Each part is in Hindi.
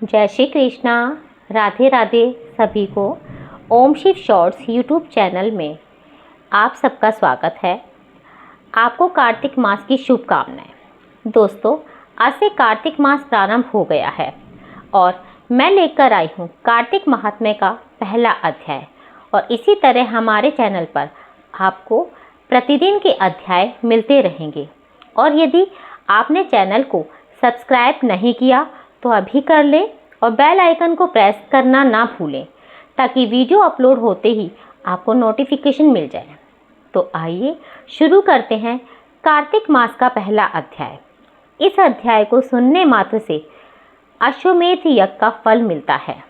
जय श्री कृष्णा। राधे राधे सभी को। Om Shiv shorts YouTube channel में आप सबका स्वागत है। आपको कार्तिक मास की शुभकामनाएं। दोस्तों, आज से कार्तिक मास प्रारंभ हो गया है और मैं लेकर आई हूँ कार्तिक महात्म्य का पहला अध्याय। और इसी तरह हमारे चैनल पर आपको प्रतिदिन के अध्याय मिलते रहेंगे। और यदि आपने चैनल को सब्सक्राइब नहीं किया तो अभी कर लें और बेल आइकन को प्रेस करना ना भूलें, ताकि वीडियो अपलोड होते ही आपको नोटिफिकेशन मिल जाए। तो आइए शुरू करते हैं कार्तिक मास का पहला अध्याय। इस अध्याय को सुनने मात्र से अश्वमेध यज्ञ का फल मिलता है।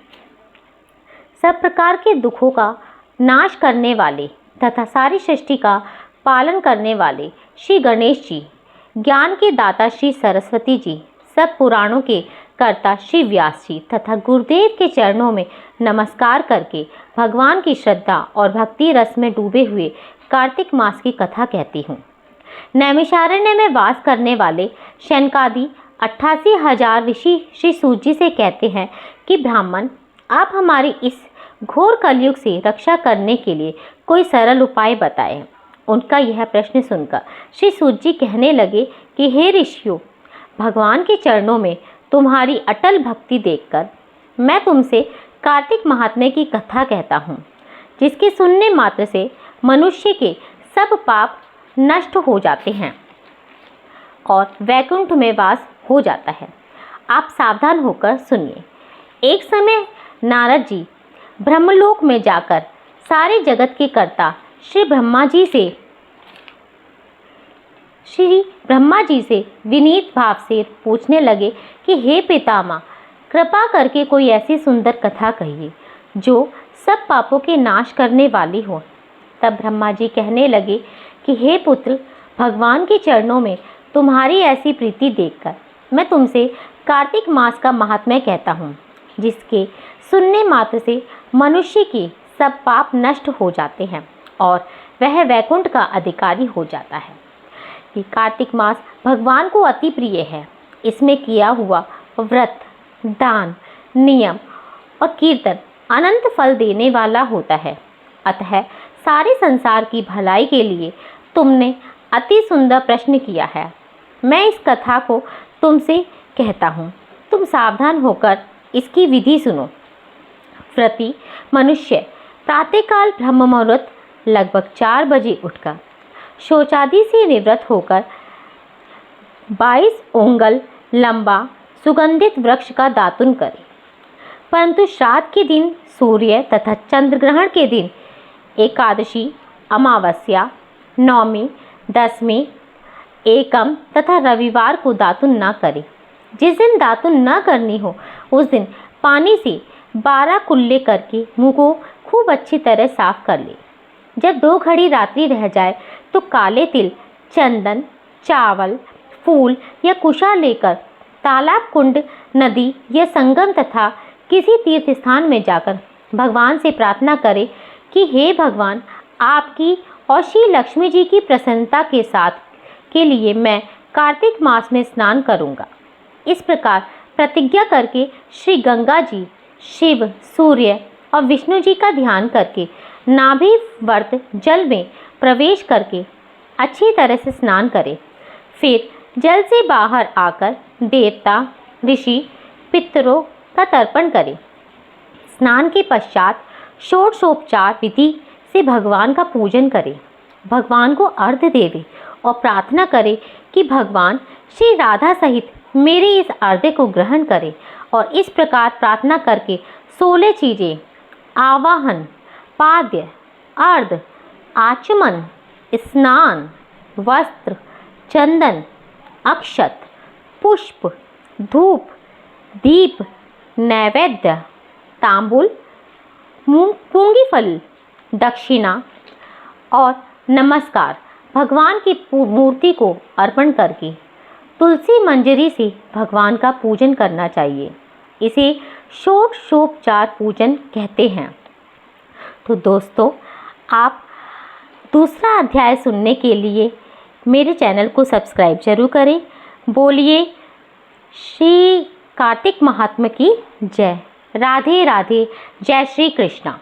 सब प्रकार के दुखों का नाश करने वाले तथा सारी सृष्टि का पालन करने वाले श्री गणेश जी, ज्ञान के दाता श्री सरस्वती जी, सब पुराणों के कर्ता श्री व्यास जी तथा गुरुदेव के चरणों में नमस्कार करके भगवान की श्रद्धा और भक्ति रस में डूबे हुए कार्तिक मास की कथा कहती हूँ। नैमिषारण्य में वास करने वाले शनकादि 88,000 ऋषि श्री सूत जी से कहते हैं कि ब्राह्मण, आप हमारी इस घोर कलयुग से रक्षा करने के लिए कोई सरल उपाय बताएं। उनका यह प्रश्न सुनकर श्री सूत जी कहने लगे कि हे ऋषियों, भगवान के चरणों में तुम्हारी अटल भक्ति देखकर मैं तुमसे कार्तिक महात्म्य की कथा कहता हूँ, जिसके सुनने मात्र से मनुष्य के सब पाप नष्ट हो जाते हैं और वैकुंठ में वास हो जाता है। आप सावधान होकर सुनिए। एक समय नारद जी ब्रह्मलोक में जाकर सारे जगत के कर्ता श्री ब्रह्मा जी से विनीत भाव से पूछने लगे कि हे पितामह, कृपा करके कोई ऐसी सुंदर कथा कहिए जो सब पापों के नाश करने वाली हो। तब ब्रह्मा जी कहने लगे कि हे पुत्र, भगवान के चरणों में तुम्हारी ऐसी प्रीति देखकर मैं तुमसे कार्तिक मास का महात्म्य कहता हूँ, जिसके सुनने मात्र से मनुष्य के सब पाप नष्ट हो जाते हैं और वह वैकुंठ का अधिकारी हो जाता है। कि कार्तिक मास भगवान को अति प्रिय है। इसमें किया हुआ व्रत, दान, नियम और कीर्तन अनंत फल देने वाला होता है। अतः सारे संसार की भलाई के लिए तुमने अति सुंदर प्रश्न किया है। मैं इस कथा को तुमसे कहता हूँ, तुम सावधान होकर इसकी विधि सुनो। प्रति मनुष्य प्रातःकाल ब्रह्म मुहूर्त लगभग 4 बजे उठकर शौचादि से निवृत्त होकर 22 उंगल लंबा सुगंधित वृक्ष का दातुन करे। परंतु श्राद्ध के दिन, सूर्य तथा चंद्र ग्रहण के दिन, एकादशी, अमावस्या, नवमी, दसवीं, एकम तथा रविवार को दातुन न करे। जिस दिन दातुन न करनी हो उस दिन पानी से 12 कुल्ले करके मुंह को खूब अच्छी तरह साफ कर ले। जब 2 घड़ी रात्रि रह जाए तो काले तिल, चंदन, चावल, फूल या कुशा लेकर तालाब, कुंड, नदी या संगम तथा किसी तीर्थ स्थान में जाकर भगवान से प्रार्थना करें कि हे भगवान, आपकी और श्री लक्ष्मी जी की प्रसन्नता के साथ के लिए मैं कार्तिक मास में स्नान करूंगा। इस प्रकार प्रतिज्ञा करके श्री गंगा जी, शिव, सूर्य और विष्णु जी का ध्यान करके नाभि वर्त जल में प्रवेश करके अच्छी तरह से स्नान करें। फिर जल से बाहर आकर देवता, ऋषि, पितरों का तर्पण करें। स्नान के पश्चात षोडशोपचार विधि से भगवान का पूजन करें। भगवान को अर्घ्य देवे और प्रार्थना करें कि भगवान श्री राधा सहित मेरे इस अर्घ्य को ग्रहण करें। और इस प्रकार प्रार्थना करके 16 चीज़ें आवाहन, पाद्य, अर्घ्य, आचमन, स्नान, वस्त्र, चंदन, अक्षत, पुष्प, धूप, दीप, नैवेद्य, तांबूल, पूंगी फल, दक्षिणा और नमस्कार भगवान की मूर्ति को अर्पण करके तुलसी मंजरी से भगवान का पूजन करना चाहिए। इसे षोडशोपचार पूजन कहते हैं। तो दोस्तों, आप दूसरा अध्याय सुनने के लिए मेरे चैनल को सब्सक्राइब जरूर करें। बोलिए श्री कार्तिक महात्मा की जय। राधे राधे। जय श्री कृष्णा।